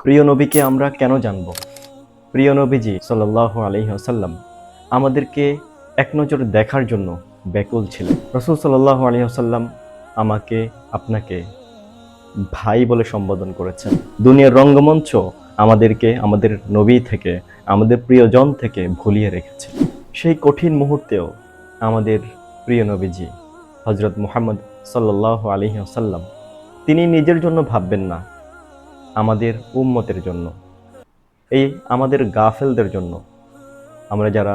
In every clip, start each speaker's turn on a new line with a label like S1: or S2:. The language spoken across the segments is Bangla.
S1: প্রিয় নবীকে আমরা কেন জানব? প্রিয় নবীজি সাল্লাল্লাহু আলাইহি ওয়াসাল্লাম আমাদেরকে এক নজর দেখার জন্য ব্যাকুল ছিলেন। রাসূল সাল্লাল্লাহু আলাইহি ওয়াসাল্লাম আমাকে আপনাকে ভাই বলে সম্বোধন করেছেন। দুনিয়ার রঙ্গমঞ্চ আমাদেরকে আমাদের নবী থেকে, আমাদের প্রিয়জন থেকে ভুলিয়ে রেখেছে। সেই কঠিন মুহূর্তেও আমাদের প্রিয় নবীজি হযরত মুহাম্মদ সাল্লাল্লাহু আলাইহি ওয়াসাল্লাম তিনি নিজের জন্য ভাববেন না, আমাদের উম্মতের জন্য, এই আমাদের গাফেলদের জন্য, আমরা যারা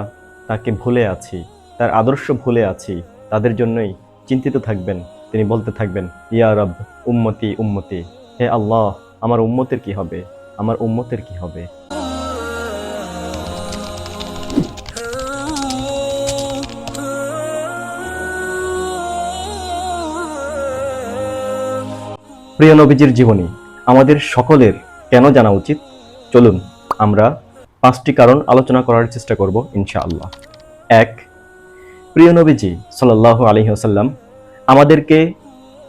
S1: তাকে ভুলে আছি, তার আদর্শ ভুলে আছি, তাদের জন্যই চিন্তিত থাকবেন। তিনি বলতে থাকবেন, ইয়া রব উম্মতি উম্মতি, হে আল্লাহ আমার উম্মতের কি হবে, আমার উম্মতের কি হবে। প্রিয় নবীজির জীবনী আমাদের সকলের কেন জানা উচিত? চলুন আমরা 5টি কারণ আলোচনা করার চেষ্টা করব ইনশাআল্লাহ। 1, প্রিয় নবীজি সাল্লাল্লাহু আলাইহি ওয়াসাল্লাম আমাদেরকে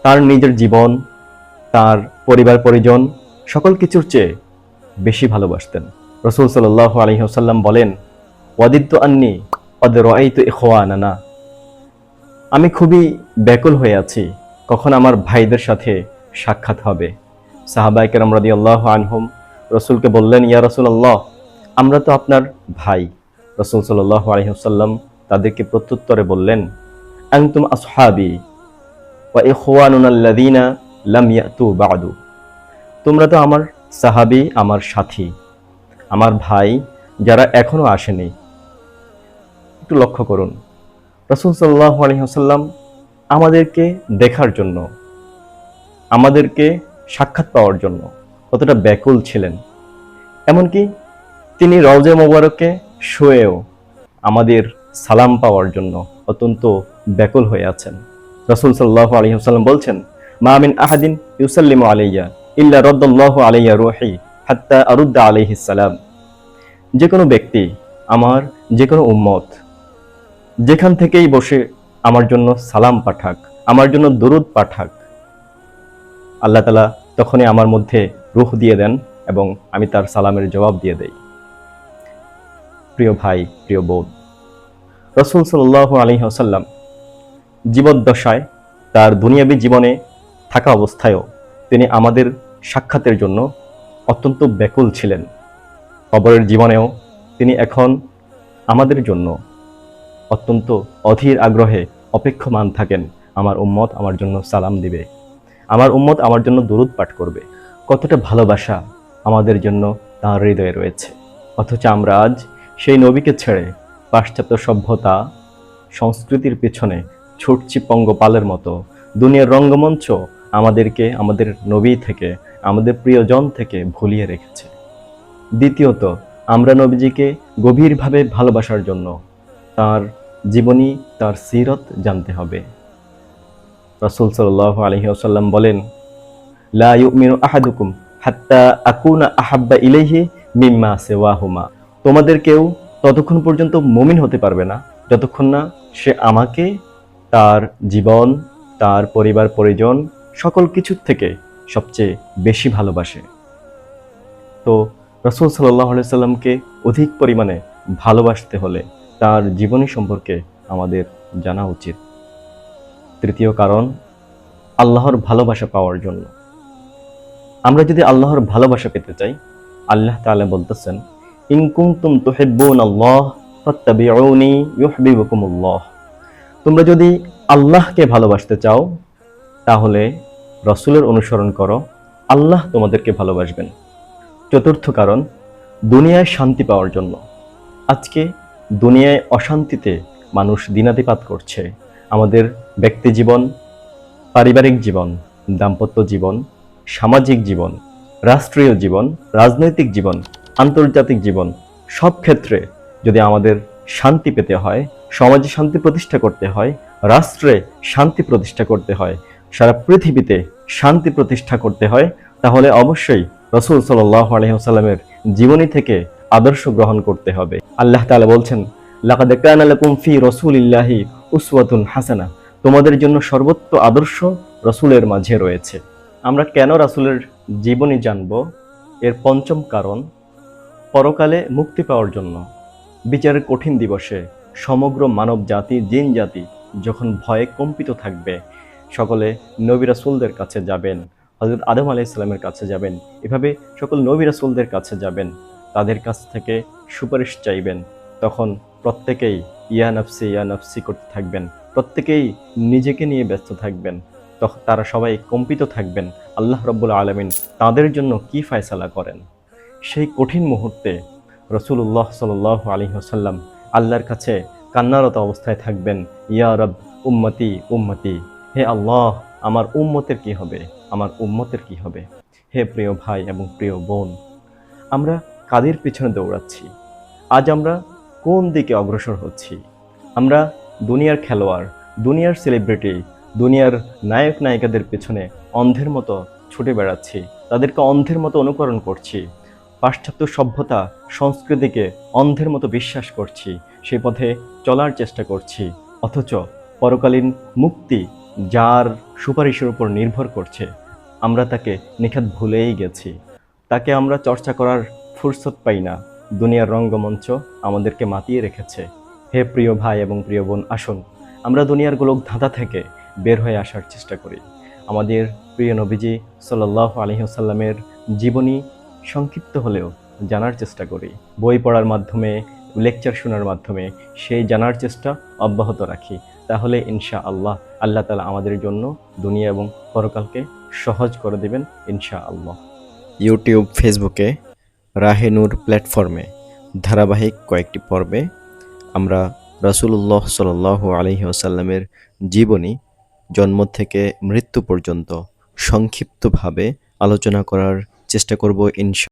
S1: তার নিজের জীবন, তার পরিবার পরিজন সকল কিছুর চেয়ে বেশি ভালোবাসতেন। রাসূল সাল্লাল্লাহু আলাইহি ওয়াসাল্লাম বলেন, ওয়াদিদতু আন্নী ক্বাদ রাআইতু ইখওয়ানানা, আমি খুবই ব্যাকুল হয়ে আছি কখন আমার ভাইদের সাথে সাক্ষাৎ হবে। সাহাবায়ে কেরাম রাদিয়াল্লাহু আনহুম রাসূলকে বললেন, ইয়া রাসূলুল্লাহ আমরা তো আপনার ভাই। রাসূল সাল্লাল্লাহু আলাইহি ওয়াসাল্লাম তাদেরকে প্রত্যুত্তরে বললেন, আনতুম আসহাবি ওয়া ইখওয়ানুনা আল্লাযীনা লাম ইয়াতু বা'দু, তোমরা তো আমার সাহাবী, আমার সাথী, আমার ভাই যারা এখনো আসেনি। একটু লক্ষ্য করুন, রাসূল সাল্লাল্লাহু আলাইহি ওয়াসাল্লাম আমাদেরকে দেখার জন্য, আমাদেরকে সাক্ষাৎ পাওয়ার জন্য কতটা ব্যাকুল ছিলেন। এমনকি তিনি রওজা মোবারকে শুয়েও আমাদের সালাম পাওয়ার জন্য অত্যন্ত ব্যাকুল হয়ে আছেন। রাসূল সাল্লাল্লাহু আলাইহি ওয়াসাল্লাম বলছেন, মা মিন আহাদিন ইউসাল্লিমু আলাইয়া ইল্লা রাদ্দাল্লাহু আলাইয়া রূহি হাত্তা আরুদ্দা আলাইহিস সালাম, যে কোনো ব্যক্তি, আমার যে কোনো উম্মত যেখান থেকেই বসে আমার জন্য সালাম পাঠাক, আমার জন্য দরুদ পাঠাক, আল্লাহ তাআলা তখনই আমার মধ্যে রূহ দিয়ে দেন এবং আমি তার সালামের জবাব দিয়ে দেই। প্রিয় ভাই, প্রিয় বোন, রাসূল সাল্লাল্লাহু আলাইহি ওয়াসাল্লাম জীবদ্দশায়, তার দুনিয়াবী জীবনে থাকা অবস্থায়ও তিনি আমাদের সাক্ষাতের জন্য অত্যন্ত ব্যাকুল ছিলেন। কবরের জীবনেও তিনি এখন আমাদের জন্য অত্যন্ত অধীর আগ্রহে অপেক্ষমান থাকেন, আমার উম্মত আমার জন্য সালাম দিবে, আমার উম্মত আমার জন্য দরুদ পাঠ করবে। কতটা ভালোবাসা আমাদের জন্য তাঁর হৃদয়ে রয়েছে। অথচ আমরা আজ সেই নবীকে ছেড়ে পাশ্চাত্য সভ্যতা সংস্কৃতির পেছনে ছুটছি পঙ্গপালের মতো। দুনিয়ার রঙ্গমঞ্চ আমাদেরকে আমাদের নবী থেকে, আমাদের প্রিয়জন থেকে ভুলিয়ে রেখেছে। দ্বিতীয়ত, আমরা নবীজিকে গভীরভাবে ভালোবাসার জন্য তার জীবনী, তার সিরত জানতে হবে। রাসূল সাল্লাল্লাহু আলাইহি ওয়াসাল্লাম বলেন, লা ইউমিনু আহাদুকুম হাত্তা আকুনা আহাব্বা ইলাইহি মিম্মা সিওয়াহুমা, তোমাদের কেউ ততক্ষণ পর্যন্ত মুমিন হতে পারবে না যতক্ষণ না সে আমাকে, তার জীবন, তার পরিবার পরিজন সকল কিছুর থেকে সবচেয়ে বেশি ভালোবাসে। তো রাসূল সাল্লাল্লাহু আলাইহি ওয়াসাল্লামকে অধিক পরিমাণে ভালোবাসতে হলে তার জীবনী সম্পর্কে আমাদের জানা উচিত। তৃতীয় কারণ, আল্লাহর ভালোবাসা পাওয়ার জন্য। আমরা যদি আল্লাহর ভালোবাসা পেতে চাই, আল্লাহ তাআলা বলতেছেন, ইন কুনতুম তুহিব্বুনাল্লাহ ফাত্তাবিউনি ইউহিব্বুকুমুল্লাহ, তোমরা যদি আল্লাহকে ভালোবাসতে চাও তাহলে রাসূলের অনুসরণ করো, আল্লাহ তোমাদেরকে ভালোবাসবেন। চতুর্থ কারণ, দুনিয়ায় শান্তি পাওয়ার জন্য। আজকে দুনিয়ায় অশান্তিতে মানুষ দিনাতিপাত করছে। আমাদের ব্যক্তি জীবন, পারিবারিক জীবন, দাম্পত্য জীবন, সামাজিক জীবন, রাষ্ট্রীয় জীবন, রাজনৈতিক জীবন, আন্তর্জাতিক জীবন, সব ক্ষেত্রে যদি আমাদের শান্তি পেতে হয়, সমাজে শান্তি প্রতিষ্ঠা করতে হয়, রাষ্ট্রে শান্তি প্রতিষ্ঠা করতে হয়, সারা পৃথিবীতে শান্তি প্রতিষ্ঠা করতে হয়, তাহলে অবশ্যই রাসূল সাল্লাল্লাহু আলাইহি ওয়াসাল্লামের জীবনী থেকে আদর্শ গ্রহণ করতে হবে। আল্লাহ তাআলা বলছেন, লাকাদ কানা লাকুম ফি রাসূলিল্লাহি উসওয়াতুন হাসানাহ, তোমাদের জন্য সর্বোচ্চ আদর্শ রাসূলের মাঝে রয়েছে। আমরা কেন রাসূলের জীবনী জানব? এর পঞ্চম কারণ, পরকালে মুক্তি পাওয়ার জন্য বিচারের কঠিন দিবসে সমগ্র মানব জাতি, জিন জাতি যখন ভয়ে কম্পিত থাকবে, সকলে নবী রাসূলদের কাছে যাবেন, হযরত আদম আলাইহিস সালামের কাছে যাবেন, এভাবে সকল নবী রাসূলদের কাছে যাবেন, তাদের কাছ থেকে সুপারিশ চাইবেন। তখন প্রত্যেকেই ইয়া নফসি করতে থাকবেন, প্রত্যেকেই নিজেকে নিয়ে ব্যস্ত থাকবেন। তখন তারা সবাই কম্পিত থাকবেন আল্লাহ রাব্বুল আলামিন তাদের জন্য কি ফয়সালা করেন। সেই কঠিন মুহূর্তে রাসূলুল্লাহ সাল্লাল্লাহু আলাইহি ওয়াসাল্লাম আল্লাহর কাছে কান্নারত অবস্থায় থাকবেন, ইয়া রব উম্মতি উম্মতি, হে আল্লাহ আমার উম্মতের কি হবে, আমার উম্মতের কি হবে। হে প্রিয় ভাই এবং প্রিয় বোন, আমরা কাদের পিছনে দৌড়াচ্ছি? আজ আমরা কোন দিকে অগ্রসর হচ্ছি? আমরা দুনিয়ার খেলোয়াড়, দুনিয়ার সেলিব্রিটি, দুনিয়ার নায়ক নায়িকাদের পেছনে অন্ধের মতো ছুটে বেড়াচ্ছি, তাদেরকে অন্ধের মতো অনুকরণ করছি, পাশ্চাত্য সভ্যতা সংস্কৃতিকে অন্ধের মতো বিশ্বাস করছি, সেই পথে চলার চেষ্টা করছি। অথচ পরকালীন মুক্তি যার সুপারিশের উপর নির্ভর করছে, আমরা তাকে নিখাত ভুলেই গেছি। তাকে আমরা চর্চা করার ফুরসত পাই না। দুনিয়ার রঙ্গমঞ্চ আমাদেরকে মাতিয়ে রেখেছে। হে প্রিয় ভাই এবং প্রিয় বোন, আসুন আমরা দুনিয়ার গোলক ধাঁধা থেকে বের হয়ে আসার চেষ্টা করি। আমাদের প্রিয় নবীজি সাল্লাল্লাহু আলাইহি ওয়াসাল্লামের জীবনী সংক্ষিপ্ত হলেও জানার চেষ্টা করি। বই পড়ার মাধ্যমে, লেকচার শোনার মাধ্যমে সেই জানার চেষ্টা অব্যাহত রাখি। তাহলে ইনশাআল্লাহ আল্লাহ তাআলা আমাদের জন্য দুনিয়া এবং পরকালকে সহজ করে দেবেন ইনশাআল্লাহ। ইউটিউব, ফেসবুকে রাহে নূর প্ল্যাটফর্মে ধারাবাহিক কয়েকটি পর্বে আমরা রাসূলুল্লাহ সাল্লাল্লাহু আলাইহি ওয়াসাল্লামের জীবনী জন্ম থেকে মৃত্যু পর্যন্ত সংক্ষিপ্তভাবে আলোচনা করার চেষ্টা করব ইনশাআল্লাহ।